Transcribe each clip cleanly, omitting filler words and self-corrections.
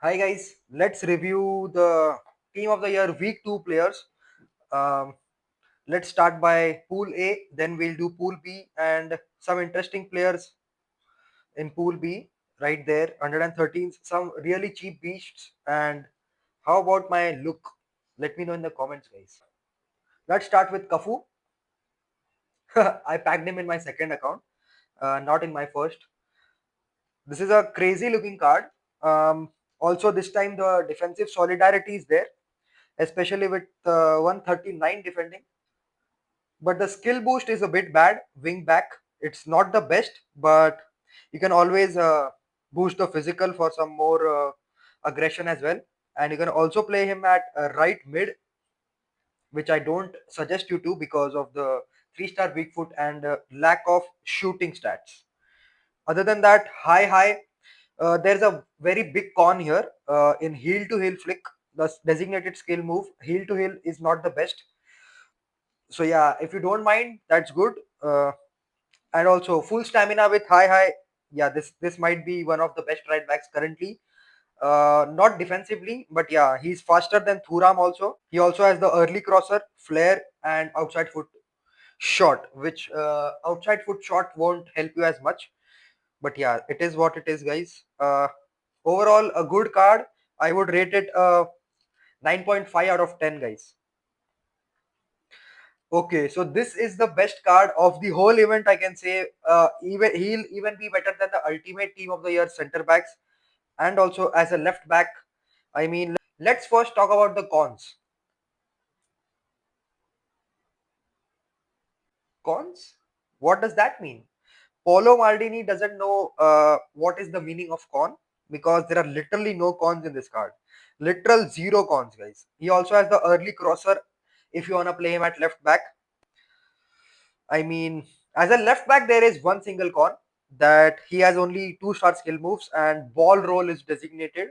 Hi guys, let's review the team of the year week 2 players. Um, let's start by pool A, then we'll do pool B and some interesting players in pool B right there. 113, some really cheap beasts. And how about my look? Let me know in the comments, guys. Let's start with Cafu. I packed him in my second account, not in my first. This is a crazy looking card. Also, this time the defensive solidarity is there, especially with 139 defending. But the skill boost is a bit bad. Wing back, it's not the best, but you can always boost the physical for some more aggression as well. And you can also play him at right mid, which I don't suggest you to because of the 3-star weak foot and lack of shooting stats. Other than that, high. There's a very big con here in heel to heel flick. The designated skill move, heel to heel, is not the best. So yeah, if you don't mind, that's good. And also full stamina with high. Yeah, this might be one of the best right backs currently. Not defensively, but yeah, he's faster than Thuram also. He also has the early crosser, flare, and outside foot shot, which outside foot shot won't help you as much. But yeah, it is what it is, guys. Overall, a good card. I would rate it 9.5 out of 10, guys. Okay, so this is the best card of the whole event, I can say. Even he'll even be better than the ultimate team of the year center backs, and also as a left back. I mean, let's first talk about the cons. Cons? What does that mean? Paulo Maldini doesn't know what is the meaning of con because there are literally no cons in this card. Literal zero cons, guys. He also has the early crosser if you wanna play him at left back. I mean, as a left back, there is one single con that he has only 2-star skill moves and ball roll is designated.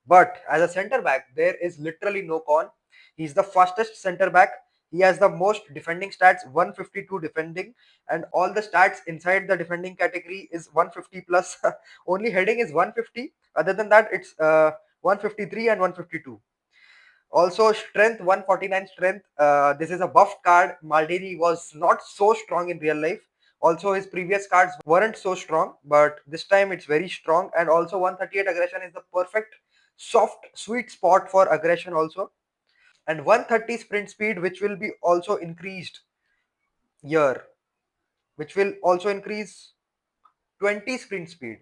But as a center back, there is literally no con. He's the fastest center back. He has the most defending stats, 152 defending, and all the stats inside the defending category is 150 plus. Only heading is 150. Other than that, it's 153 and 152. Also, strength 149 strength. This is a buffed card. Maldini was not so strong in real life. Also, his previous cards weren't so strong, but this time it's very strong. And also, 138 aggression is the perfect soft sweet spot for aggression also. And 130 sprint speed, which will be also increased here, which will also increase 20 sprint speed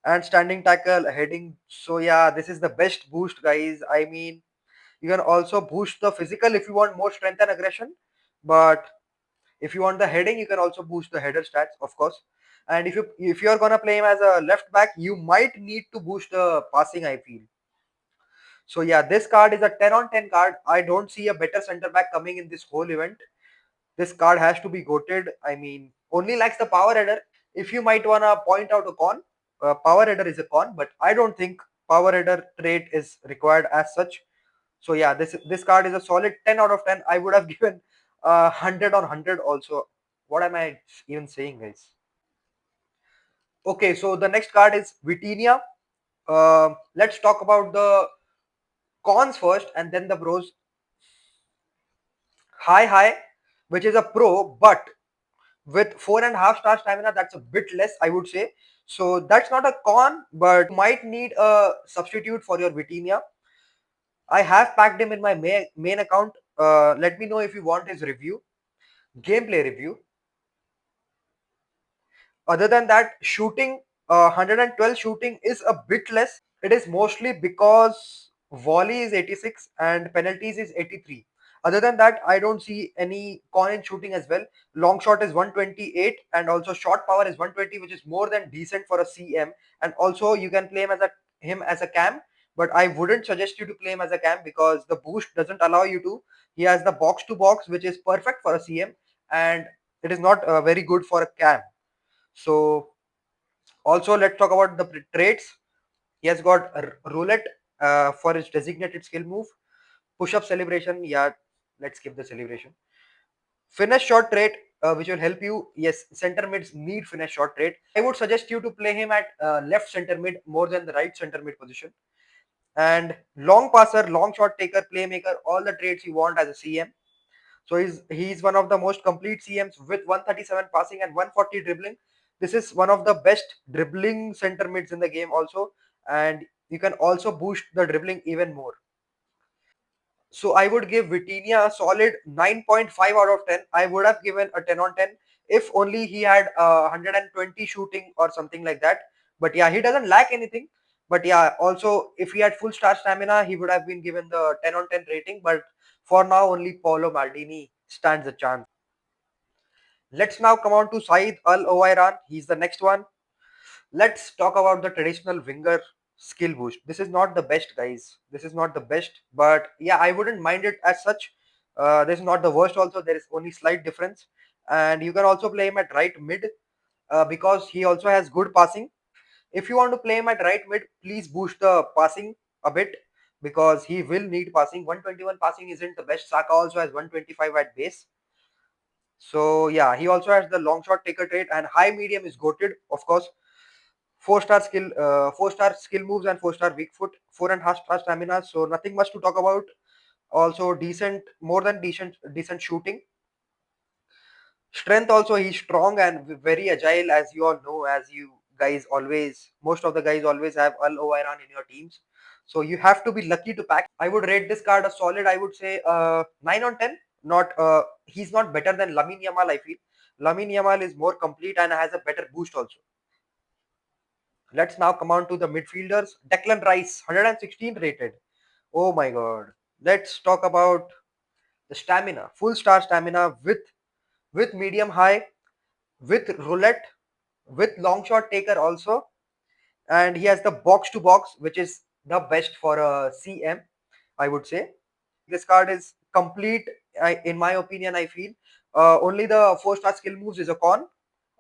and standing tackle heading. So yeah, this is the best boost, guys. I mean, you can also boost the physical if you want more strength and aggression, but if you want the heading, you can also boost the header stats, of course. And if you're gonna play him as a left back, you might need to boost the passing, I feel. So yeah, this card is a 10 on 10 card. I don't see a better center back coming in this whole event. This card has to be goated. I mean, only lacks the power header. If you might wanna point out a con, power header is a con, but I don't think power header trait is required as such. So yeah, this card is a solid 10 out of 10. I would have given 100 on 100 also. What am I even saying, guys? Okay, so the next card is vitinha. Let's talk about the cons first and then the pros. High, which is a pro, but with 4.5-star stamina, that's a bit less, I would say. So that's not a con, but you might need a substitute for your vitinha. I have packed him in my main account. Let me know if you want his review, gameplay review. Other than that, shooting, 112 shooting is a bit less. It is mostly because volley is 86 and penalties is 83. Other than that, I don't see any con in shooting as well. Long shot is 128 and also short power is 120, which is more than decent for a CM. And also you can play him as a cam, but I wouldn't suggest you to play him as a cam because the boost doesn't allow you to. He has the box to box, which is perfect for a CM, and it is not very good for a cam. So also let's talk about the traits. He has got a roulette for his designated skill move. Push up celebration. Yeah, let's skip the celebration. Finish shot trait, which will help you. Yes, center mids need finish shot trait. I would suggest you to play him at left center mid more than the right center mid position. and long passer, long shot taker, playmaker, all the traits you want as a CM. So he's one of the most complete CMs with 137 passing and 140 dribbling. This is one of the best dribbling center mids in the game also, and you can also boost the dribbling even more. So I would give Vitinha a solid 9.5 out of 10. I would have given a 10 on 10 if only he had 120 shooting or something like that. But yeah, he doesn't lack anything. But yeah, also if he had full star stamina, he would have been given the 10 on 10 rating. But for now, only Paolo Maldini stands a chance. Let's now come on to Saeed Al Owairan. He's the next one. Let's talk about the traditional winger skill boost. This is not the best, guys. This is not the best, but yeah, I wouldn't mind it as such. This is not the worst. Also, there is only slight difference, and you can also play him at right mid because he also has good passing. If you want to play him at right mid, please boost the passing a bit because he will need passing. 121 passing isn't the best. Saka also has 125 at base. So yeah, he also has the long shot taker trait and high medium is goated, of course. Four-star skill moves and four-star weak foot, 4.5 star stamina. So nothing much to talk about. Also decent, more than decent shooting. Strength also he's strong and very agile, as you all know. As you guys always, most of the guys always have Al Owairan in your teams. So you have to be lucky to pack. I would rate this card a solid. I would say 9 on 10. Not he's not better than Lamine Yamal. I feel Lamine Yamal is more complete and has a better boost also. Let's now come on to the midfielders. Declan Rice, 116 rated. Oh my god. Let's talk about the stamina. Full star stamina with medium high, with roulette, with long shot taker also. And he has the box to box, which is the best for a CM, I would say. This card is complete, in my opinion. I feel only the four-star skill moves is a con.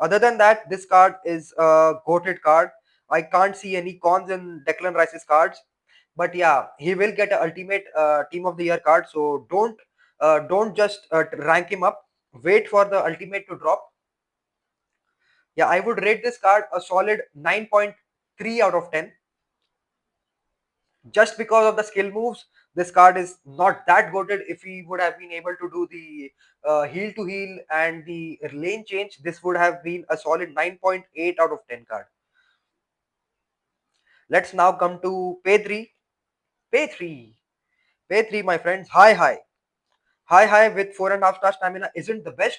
Other than that, this card is a goated card. I can't see any cons in Declan Rice's cards. But yeah, he will get an ultimate team of the year card. So don't just rank him up. Wait for the ultimate to drop. Yeah, I would rate this card a solid 9.3 out of 10. Just because of the skill moves, this card is not that goated. If he would have been able to do the heel to heel and the lane change, this would have been a solid 9.8 out of 10 card. Let's now come to Pedri. P3. P3, my friends. High with 4.5 star stamina isn't the best.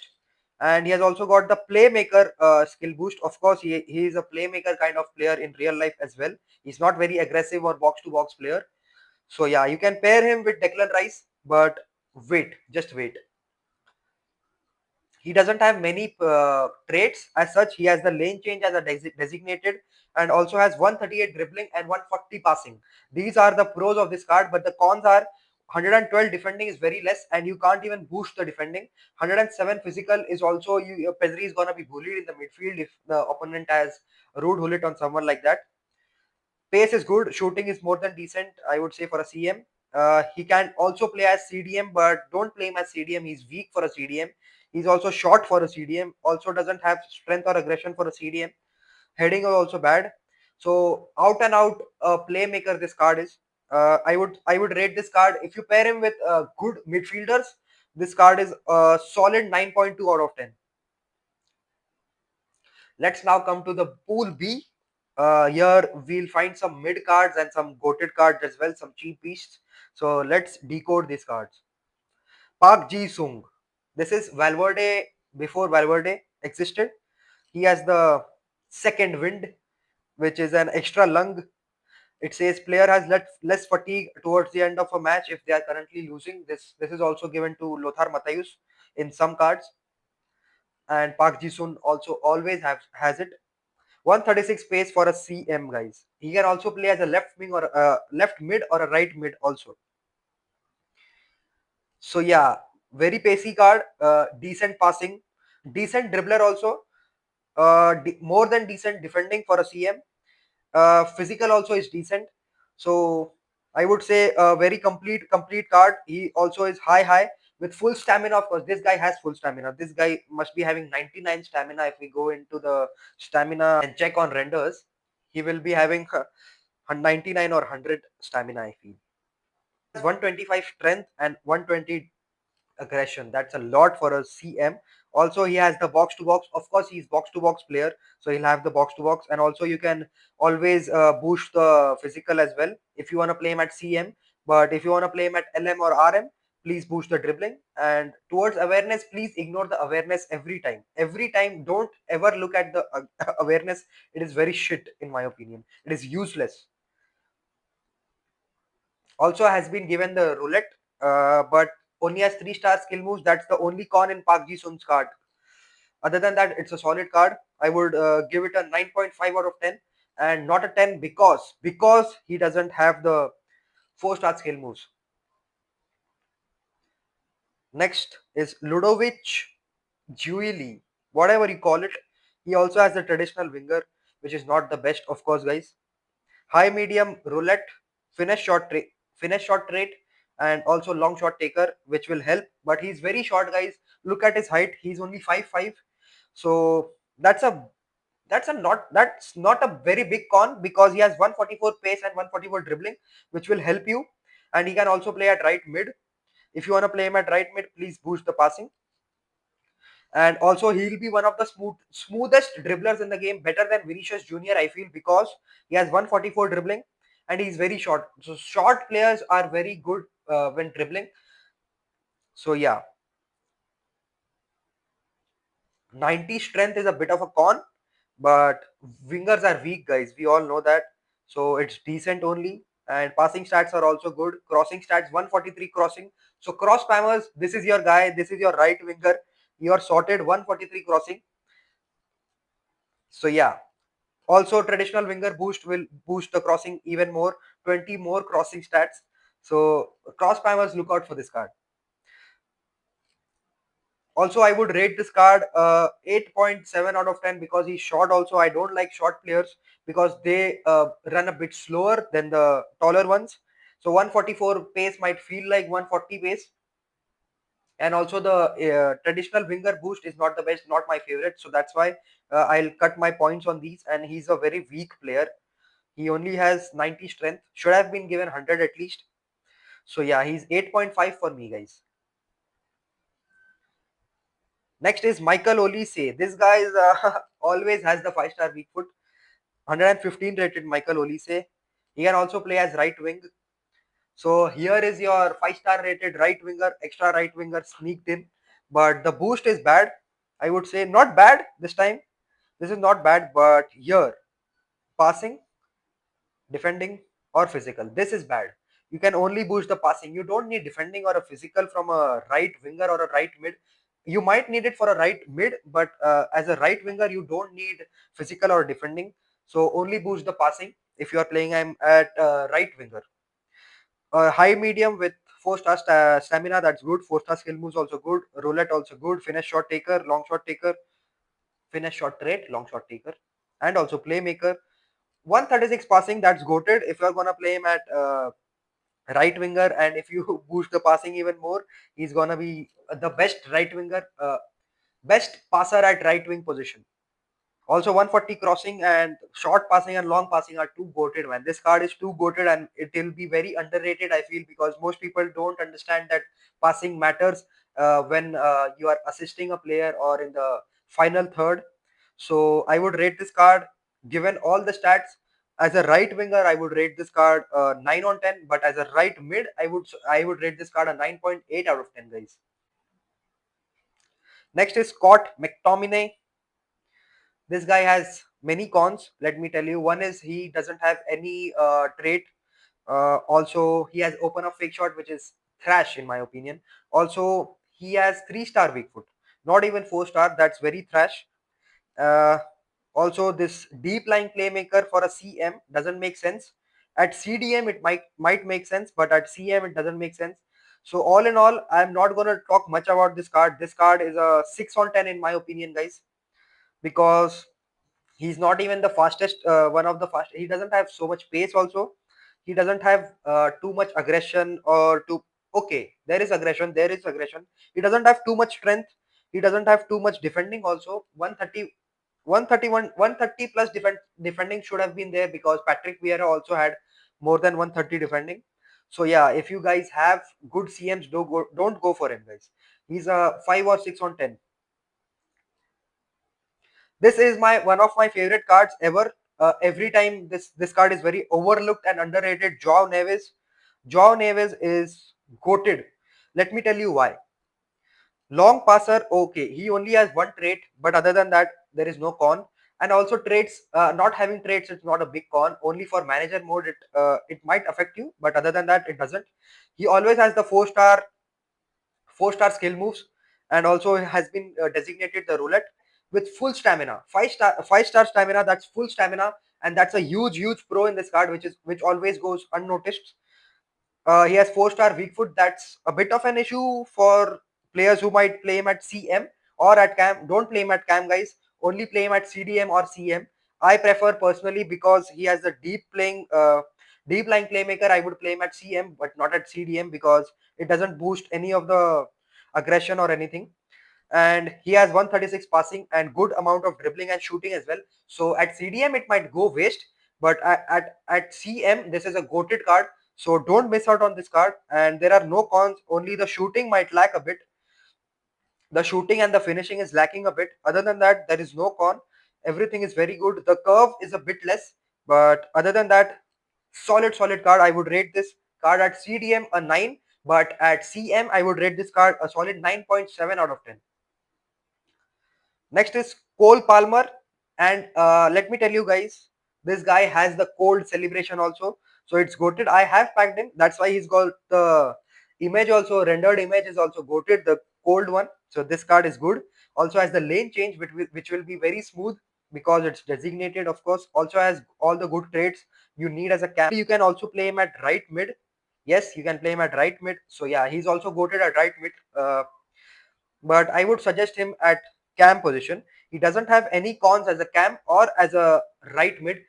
And he has also got the playmaker skill boost. Of course, he is a playmaker kind of player in real life as well. He's not very aggressive or box to box player. So yeah, you can pair him with Declan Rice, but just wait. He doesn't have many traits as such. He has the lane change as a designated and also has 138 dribbling and 140 passing. These are the pros of this card, but the cons are 112 defending is very less and you can't even boost the defending. 107 physical is also Pedri is gonna be bullied in the midfield if the opponent has rude hullet on someone like that. Pace is good. Shooting is more than decent, I would say, for a CM. He can also play as CDM, but don't play him as CDM. He's weak for a CDM. He's also short for a CDM. Also doesn't have strength or aggression for a CDM. Heading is also bad. So out and out playmaker this card is. I would rate this card if you pair him with good midfielders. This card is a solid 9.2 out of 10. Let's now come to the pool B. Here we'll find some mid cards and some goated cards as well, some cheap beasts. So let's decode these cards. Park Ji Sung. This is Valverde before Valverde existed. He has the second wind, which is an extra lung. It says player has less fatigue towards the end of a match if they are currently losing. This is also given to Lothar Matthäus in some cards, and Park Ji Sung also always has it. 136 pace for a CM, guys. He can also play as a left wing or a left mid or a right mid also. So yeah, very pacey card, decent passing, decent dribbler also, more than decent defending for a CM. Physical also is decent. So I would say a very complete card. He also is high with full stamina. Of course, this guy has full stamina. This guy must be having 99 stamina. If we go into the stamina and check on renders, he will be having 99 or 100 stamina, I feel. 125 strength and 120 aggression. That's a lot for a CM. Also, he has the box to box. Of course, he's box to box player, so he'll have the box to box. And also, you can always boost the physical as well if you want to play him at CM. But if you want to play him at LM or RM, please boost the dribbling. And towards awareness, please ignore the awareness every time. Every time, don't ever look at the awareness. It is very shit, in my opinion. It is useless. Also has been given the roulette, but only has 3-star skill moves. That's the only con in Park Ji Sun's card. Other than that, it's a solid card. I would give it a 9.5 out of 10, and not a 10 because he doesn't have the 4-star skill moves. Next is Ludovic Giuly, whatever you call it. He also has the traditional winger, which is not the best, of course, guys. High medium roulette, finish shot finish shot rate, and also long shot taker, which will help. But he's very short, guys. Look at his height. He's only 5'5". So that's not a very big con because he has 144 pace and 144 dribbling, which will help you. And he can also play at right mid. If you want to play him at right mid, please boost the passing. And also he'll be one of the smoothest dribblers in the game, better than Vinicius Junior, I feel, because he has 144 dribbling and he's very short. So short players are very good when dribbling. So yeah, 90 strength is a bit of a con, but wingers are weak, guys. We all know that. So it's decent only. And passing stats are also good. Crossing stats 143 crossing. So cross spammers, this is your guy. This is your right winger. You are sorted 143 crossing. So yeah. Also, traditional winger boost will boost the crossing even more, 20 more crossing stats. So, cross spammers, look out for this card. Also, I would rate this card 8.7 out of 10 because he's short. Also, I don't like short players because they run a bit slower than the taller ones. So, 144 pace might feel like 140 pace. And also, the traditional winger boost is not the best, not my favorite. So, that's why I'll cut my points on these. And he's a very weak player. He only has 90 strength. Should have been given 100 at least. So yeah, he's 8.5 for me, guys. Next is Michael Olise. This guy is always has the 5-star weak foot. 115 rated Michael Olise. He can also play as right wing. So here is your 5-star rated right winger, extra right winger sneaked in. But the boost is bad. I would say not bad this time. This is not bad, but here passing, defending, or physical. This is bad. You can only boost the passing. You don't need defending or a physical from a right winger or a right mid. You might need it for a right mid, but as a right winger, you don't need physical or defending. So only boost the passing if you are playing at right winger. High medium with 4-star stamina, that's good. 4-star skill moves also good. Roulette also good. Finish shot taker, long shot taker, finish shot rate, long shot taker, and also playmaker. 136 passing, that's goated if you're gonna play him at right winger, and if you boost the passing even more, he's gonna be the best right winger, best passer at right wing position. Also 140 crossing and short passing and long passing are too goated, man. This card is too goated and it will be very underrated, I feel, because most people don't understand that passing matters when you are assisting a player or in the final third. So I would rate this card, given all the stats, as a right winger, I would rate this card 9 on 10, but as a right mid, I would rate this card a 9.8 out of 10, guys. Next is Scott McTominay. This guy has many cons, let me tell you. One is he doesn't have any trait. Also, he has open up fake shot, which is trash in my opinion. Also, he has 3-star weak foot, not even 4-star. That's very trash. Uh, Also, this deep line playmaker for a CM doesn't make sense. At CDM, it might make sense, but at CM, it doesn't make sense. So all in all, I'm not gonna talk much about this card. This card is a 6 on 10 in my opinion, guys, because he's not even the fastest, one of the fast. He doesn't have so much pace. Also, he doesn't have too much aggression or too. Okay, there is aggression. There is aggression. He doesn't have too much strength. He doesn't have too much defending. Also, 130 130 plus defending should have been there because Patrick Vieira also had more than 130 defending. So yeah, if you guys have good CMs, don't go for him, guys. He's a 5 or 6 on 10. This is my one of my favorite cards ever. Every time this card is very overlooked and underrated. Joao Neves. Joao Neves is goated. Let me tell you why. Long passer, okay. He only has one trait, but other than that, there is no con. And also traits, not having traits, it's not a big con. Only for manager mode, it might affect you, but other than that, it doesn't. He always has the four-star skill moves, and also has been designated the roulette with full stamina, five-star stamina. That's full stamina, and that's a huge pro in this card, which always goes unnoticed. He has four-star weak foot. That's a bit of an issue for players who might play him at CM or at cam. Don't play him at cam, guys. Only play him at CDM or CM. I prefer personally because he has a deep line playmaker. I would play him at CM, but not at CDM because it doesn't boost any of the aggression or anything. And he has 136 passing and good amount of dribbling and shooting as well. So at CDM it might go waste, but at CM this is a goated card. So don't miss out on this card. And there are no cons. Only the shooting might lack a bit. The shooting and the finishing is lacking a bit. Other than that, there is no con. Everything is very good. The curve is a bit less, but other than that, solid card. I would rate this card at CDM a 9, but at CM I would rate this card a solid 9.7 out of 10. Next is Cole Palmer, and let me tell you guys, this guy has the cold celebration also, so it's goated. I have packed him. That's why he's got the image also. Rendered image is also goated, the cold one. So this card is good. Also has the lane change, which will be very smooth because it's designated. Of course, also has all the good traits you need as a cam. You can also play him at right mid. Yes, you can play him at right mid. So yeah, he's also goated at right mid. But I would suggest him at cam position. He doesn't have any cons as a cam or as a right mid.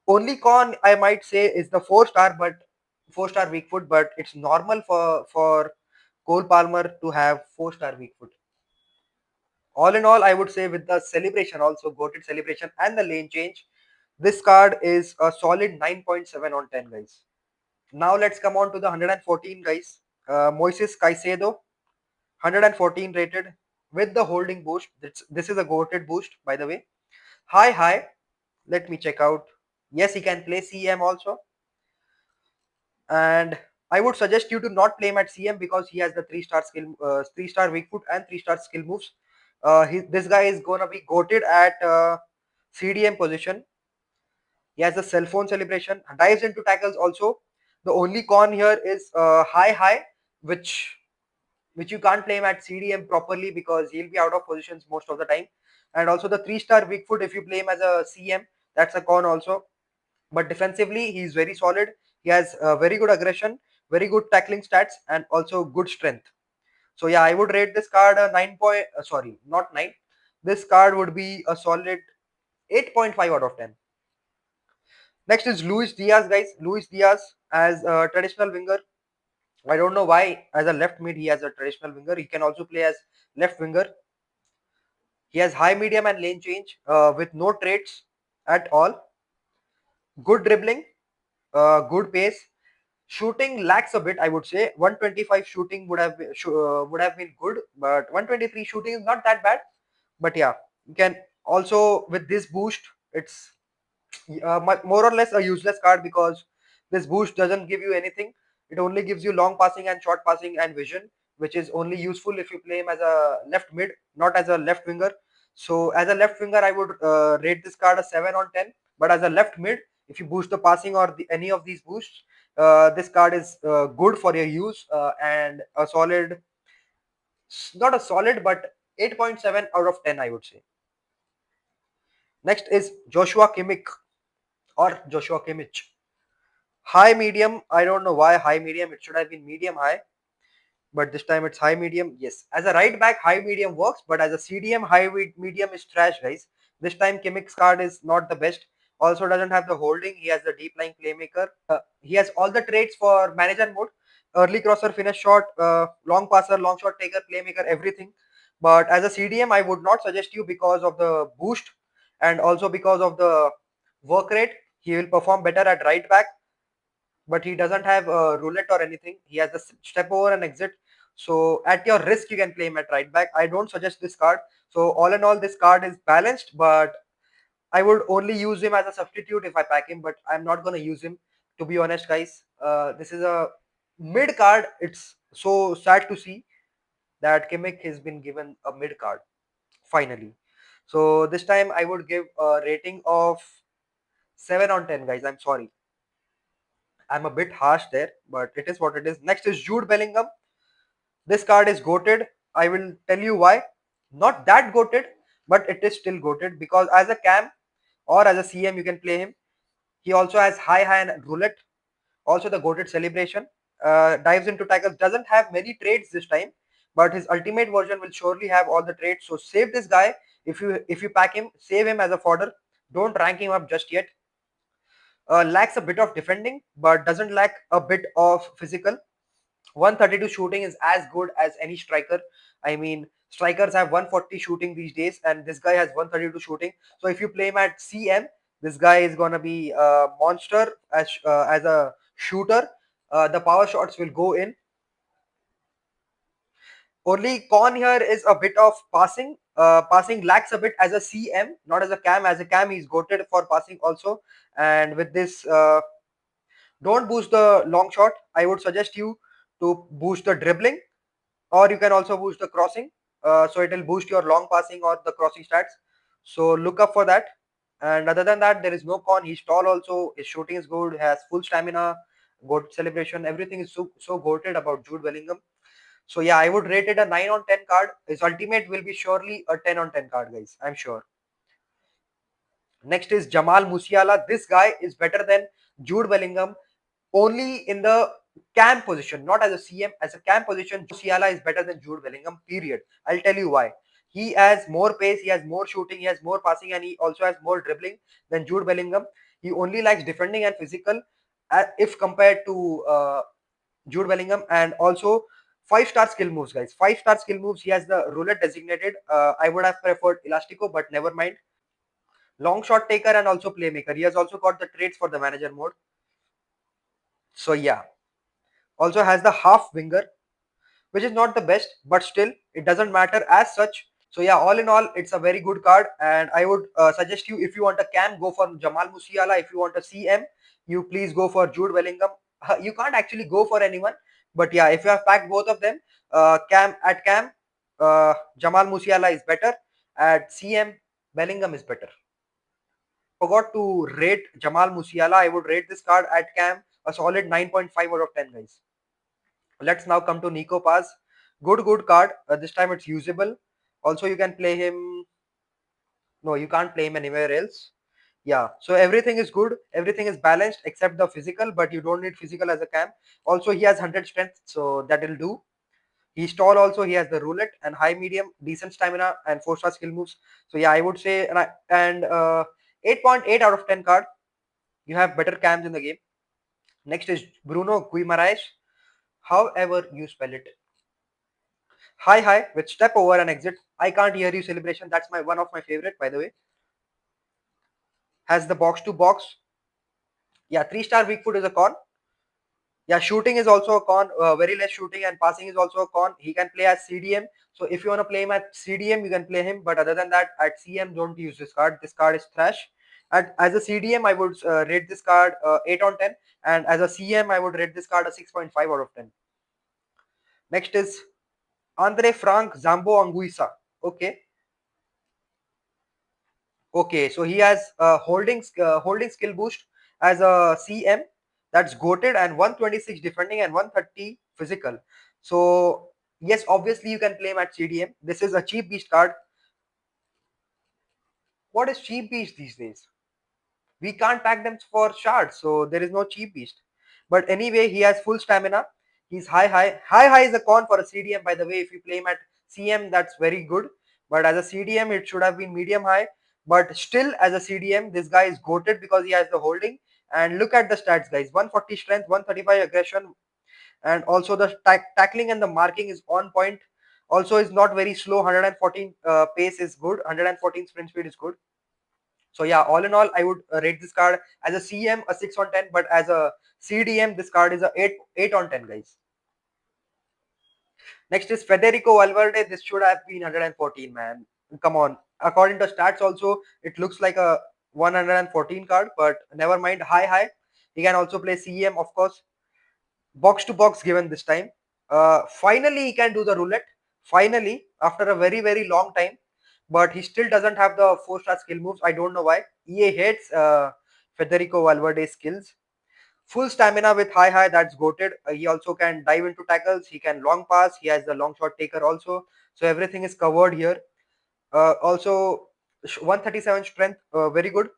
Only con I might say is the four-star weak foot, but it's normal for Cole Palmer to have four-star weak foot. All in all, I would say with the celebration also, goated celebration and the lane change, this card is a solid 9.7 on 10, guys. Now let's come on to the 114, guys. Moises Caicedo, 114 rated with the holding boost. This is a goated boost, by the way. High. Let me check out. Yes, he can play CM also. And I would suggest you to not play him at CM because he has the three-star weak foot and three-star skill moves. This guy is gonna be goated at CDM position. He has a cell phone celebration, dives into tackles also. The only con here is high, which you can't play him at CDM properly because he'll be out of positions most of the time. And also the three-star weak foot, if you play him as a CM, that's a con also. But defensively, he's very solid. He has very good aggression, very good tackling stats, and also good strength. So yeah, I would rate this card a 9 point. Sorry, not 9. This card would be a solid 8.5 out of 10. Next is Luis Diaz, guys. Luis Diaz as a traditional winger. I don't know why as a left mid he has a traditional winger. He can also play as left winger. He has high, medium, and lane change with no traits at all. Good dribbling, good pace. Shooting lacks a bit, I would say. 125 shooting would have been good, but 123 shooting is not that bad. But yeah, you can also with this boost, it's more or less a useless card because this boost doesn't give you anything. It only gives you long passing and short passing and vision, which is only useful if you play him as a left mid, not as a left winger. So as a left winger, I would rate this card a 7 on 10. But as a left mid, if you boost the passing or any of these boosts, this card is good for your use and a solid, not a solid, but 8.7 out of 10, I would say. Next is Joshua Kimmich or Joshua Kimmich. High medium. I don't know why high medium. It should have been medium high, but this time it's high medium. Yes, as a right back, high medium works, but as a CDM, medium is trash, guys. This time Kimmich's card is not the best. Also doesn't have the holding. He has the deep line playmaker. He has all the traits for manager mode: early crosser, finish shot, long passer, long shot taker, playmaker, everything. But as a CDM, I would not suggest you because of the boost. and also because of the work rate, he will perform better at right back. But he doesn't have a roulette or anything. He has a step over and exit. So at your risk, you can play him at right back. I don't suggest this card. So all in all, this card is balanced, but I would only use him as a substitute if I pack him. But I'm not gonna use him, to be honest, guys. This is a mid card. It's so sad to see that Kimmich has been given a mid card finally. So this time I would give a rating of 7 on 10, guys. I'm sorry. I'm a bit harsh there, but it is what it is. Next is Jude Bellingham. This card is goated. I will tell you why. Not that goated, but it is still goated because as a cam or as a CM, you can play him. He also has high and roulette. Also, the goated celebration. Dives into tackles. Doesn't have many trades this time, but his ultimate version will surely have all the trades. So save this guy. If you pack him, save him as a fodder. Don't rank him up just yet. Lacks a bit of defending, but doesn't lack a bit of physical. 132 shooting is as good as any striker. I mean, strikers have 140 shooting these days, and this guy has 132 shooting. So if you play him at CM, this guy is gonna be a monster as a shooter. The power shots will go in. Only con here is a bit of passing. Passing lacks a bit as a CM, not as a cam. As a cam, he's goated for passing also. And with this, don't boost the long shot. I would suggest you to boost the dribbling, or you can also boost the crossing. So it will boost your long passing or the crossing stats. So look up for that. And other than that, there is no con. He's tall also. His shooting is good. Has full stamina. Good celebration. Everything is so goated about Jude Bellingham. So yeah, I would rate it a 9 on 10 card. His ultimate will be surely a 10 on 10 card, guys. I'm sure. Next is Jamal Musiala. This guy is better than Jude Bellingham only in the cam position, not as a CM. As a cam position, Musiala is better than Jude Bellingham, period. I'll tell you why. He has more pace, he has more shooting, he has more passing, and he also has more dribbling than Jude Bellingham. He only likes defending and physical if compared to Jude Bellingham, and also 5-star skill moves, guys. 5-star skill moves. He has the roulette designated. I would have preferred Elastico, but never mind. Long shot taker and also playmaker. He has also got the traits for the manager mode. So yeah, also has the half winger, which is not the best, but still it doesn't matter as such. So yeah, all in all, it's a very good card, and I would suggest you, if you want a cam, go for Jamal Musiala. If you want a CM, you please go for Jude Bellingham. You can't actually go for anyone, but yeah, if you have packed both of them, cam, Jamal Musiala is better. At CM, Bellingham is better. Forgot to rate Jamal Musiala. I would rate this card at cam a solid 9.5 out of 10, guys. Let's now come to Nico Paz. Good card. This time it's usable. Also, you can play him. No, you can't play him anywhere else. Yeah, so everything is good. Everything is balanced except the physical, but you don't need physical as a cam. Also, he has 100 strength, so that will do. He's tall also. He has the roulette and high medium, decent stamina, and 4-star skill moves. So yeah, I would say, and 8.8 out of 10 card. You have better cams in the game. Next is Bruno Guimaraes. However you spell it. Hi with step over and exit. I can't hear you celebration. That's my one of my favorite, by the way. Has the box to box. Yeah, 3-star weak foot is a con. Yeah, shooting is also a con. Very less shooting and passing is also a con. He can play as CDM. So if you want to play him at CDM, you can play him. But other than that, at CM, don't use this card. This card is trash. As a CDM, I would rate this card 8 on 10. And as a CM, I would rate this card a 6.5 out of 10. Next is Andre Frank Zambo Anguissa. Okay. Okay, so he has holding skill boost as a CM, that's goated, and 126 defending and 130 physical. So yes, obviously you can play him at CDM. This is a cheap beast card. What is cheap beast these days? We can't pack them for shards, so there is no cheap beast. But anyway, he has full stamina. He's high is a con for a CDM, by the way. If you play him at CM, that's very good, but as a CDM it should have been medium high. But still, as a CDM, this guy is goated because he has the holding. And look at the stats, guys. 140 strength, 135 aggression, and also the tackling and the marking is on point. Also is not very slow. 114 pace is good. 114 sprint speed is good. So yeah, all in all, I would rate this card as a CM a 6 on 10, but as a CDM, this card is a 8 on 10, guys. Next is Federico Valverde. This should have been 114, man. Come on. According to stats, also it looks like a 114 card, but never mind. High. He can also play CM, of course. Box to box given this time. Finally, he can do the roulette. Finally, after a very long time, but he still doesn't have the 4-star skill moves. I don't know why. EA hates Federico Valverde's skills. Full stamina with high, that's goated. He also can dive into tackles. He can long pass. He has the long shot taker also. So everything is covered here. Also, 137 strength, very good.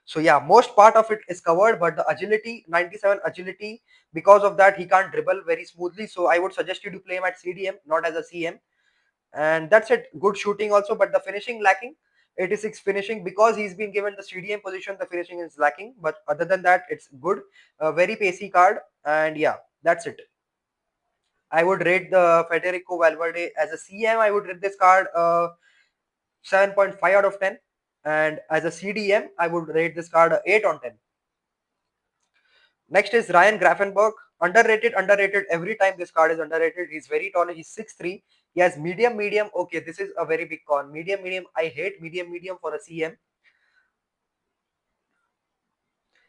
So yeah, most part of it is covered, but the agility, 97 agility, because of that he can't dribble very smoothly. So I would suggest you to play him at CDM, not as a CM. And that's it. Good shooting also, but the finishing lacking. 86 finishing, because he's been given the CDM position. The finishing is lacking, but other than that, it's good. A very pacey card, and yeah, that's it. I would rate the Federico Valverde as a CM. I would rate this card 7.5 out of 10, and as a CDM, I would rate this card 8 on 10. Next is Ryan Graffenberg. Underrated. Every time this card is underrated. He's very tall. He's 6'3". He has medium. Okay, this is a very big con. Medium. I hate medium for a CM.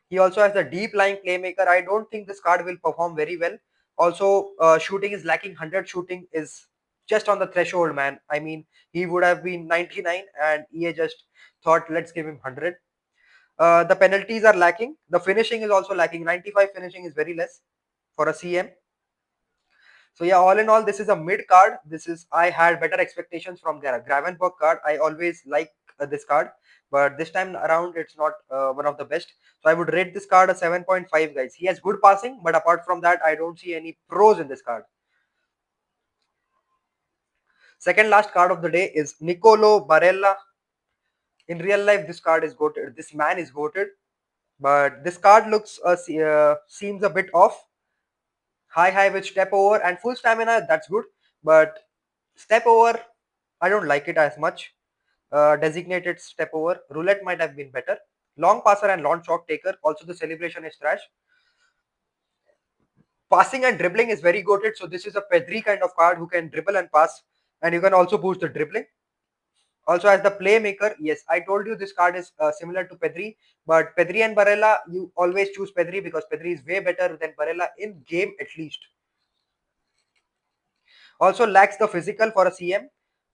He also has a deep lying playmaker. I don't think this card will perform very well. Also, shooting is lacking. 100 shooting is just on the threshold, man. I mean, he would have been 99, and EA just thought, let's give him 100. The penalties are lacking. The finishing is also lacking. 95 finishing is very less for a CM. So yeah, all in all, this is a mid card. I had better expectations from Gravenberg card. I always like this card, but this time around it's not one of the best. So I would rate this card a 7.5, guys. He has good passing, but apart from that, I don't see any pros in this card. Second last card of the day is Nicolo Barella. In real life, this card is goated. This man is goated, but this card looks seems a bit off. High with step over and full stamina. That's good, but step over, I don't like it as much. Designated step over. Roulette might have been better. Long passer and long shot taker. Also, the celebration is trash. Passing and dribbling is very goated. So this is a Pedri kind of card who can dribble and pass, and you can also boost the dribbling. Also, as the playmaker, yes, I told you this card is similar to Pedri, but Pedri and Barella, you always choose Pedri because Pedri is way better than Barella in game at least. Also lacks the physical for a CM,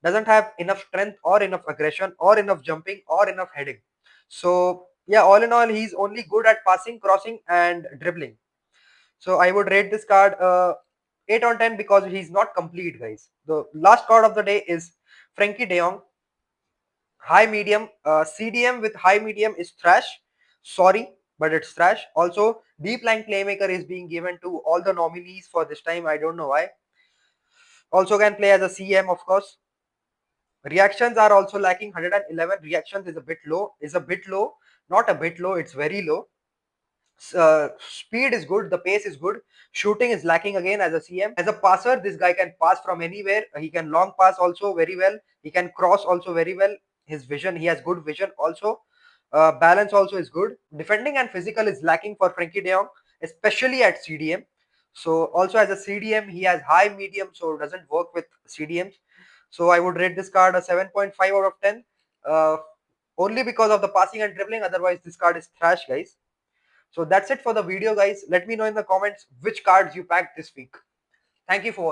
doesn't have enough strength or enough aggression or enough jumping or enough heading. So yeah, all in all, he's only good at passing, crossing, and dribbling. So I would rate this card 8 on 10 because he's not complete, guys. The last card of the day is Frenkie de Jong. High medium, CDM with high medium is trash. Sorry, but it's trash. Also, deep line playmaker is being given to all the nominees for this time. I don't know why. Also can play as a CM, of course. Reactions are also lacking. 111 reactions is a bit low. Not a bit low. It's very low. Speed is good. The pace is good. Shooting is lacking again as a CM. As a passer, this guy can pass from anywhere. He can long pass also very well. He can cross also very well. His vision, he has good vision also. Balance also is good. Defending and physical is lacking for Frenkie de Jong, especially at CDM. So also as a CDM, he has high medium, so doesn't work with CDMs. So I would rate this card a 7.5 out of 10. Uh, Only because of the passing and dribbling. Otherwise, this card is trash, guys. So that's it for the video, guys. Let me know in the comments which cards you packed this week. Thank you for watching.